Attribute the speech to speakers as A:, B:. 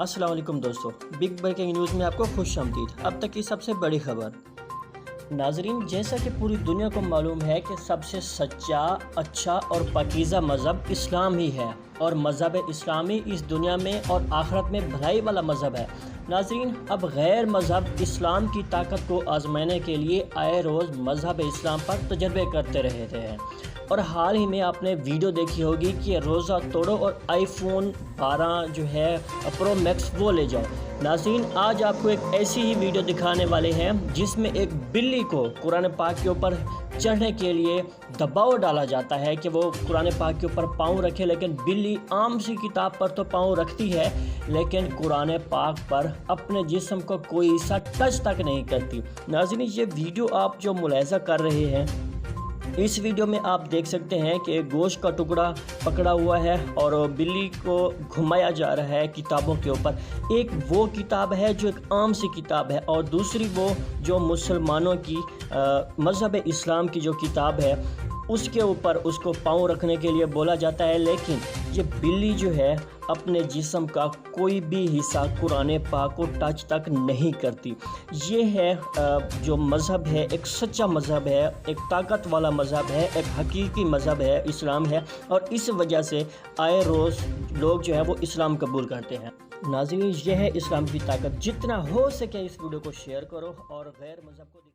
A: अस्सलाम वालेकुम दोस्तों, बिग ब्रेकिंग न्यूज़ में आपको खुश आमदीद। अब तक की सबसे बड़ी खबर। नाजरीन, जैसा कि पूरी दुनिया को मालूम है कि सबसे सच्चा, अच्छा और पाकीज़ा मज़हब इस्लाम ही है और मज़हब इस्लामी इस दुनिया में और आखिरत में भलाई वाला मज़हब है। नाजरीन, अब गैर मज़हब इस्लाम की ताकत को आजमाने के लिए आए रोज़ मज़हब इस्लाम पर तजर्बे करते रहते हैं और हाल ही में आपने वीडियो देखी होगी कि रोज़ा तोड़ो और आईफोन 12 जो है प्रो मैक्स वो ले जाओ। नाज़रीन, आज आपको एक ऐसी ही वीडियो दिखाने वाले हैं जिसमें एक बिल्ली को कुरान पाक के ऊपर चढ़ने के लिए दबाव डाला जाता है कि वो कुरान पाक के ऊपर पाँव रखे, लेकिन बिल्ली आम सी किताब पर तो पाँव रखती है लेकिन कुरान पाक पर अपने जिस्म को कोई सा टच तक नहीं करती। नाज़रीन, ये वीडियो आप जो मुलाहिज़ा कर रहे हैं, इस वीडियो में आप देख सकते हैं कि गोश्त का टुकड़ा पकड़ा हुआ है और बिल्ली को घुमाया जा रहा है किताबों के ऊपर। एक वो किताब है जो एक आम सी किताब है और दूसरी वो जो मुसलमानों की मज़हब इस्लाम की जो किताब है उसके ऊपर उसको पाँव रखने के लिए बोला जाता है। लेकिन ये बिल्ली जो है अपने जिस्म का कोई भी हिस्सा कुरान पाक को टच तक नहीं करती। ये है जो मज़हब है, एक सच्चा मज़हब है, एक ताकत वाला मज़हब है, एक हकीकी मज़हब है, इस्लाम है और इस वजह से आए रोज़ लोग जो है वो इस्लाम कबूल करते हैं। नाज़रीन, ये है इस्लाम की ताकत। जितना हो सके इस वीडियो को शेयर करो और गैर मज़हब को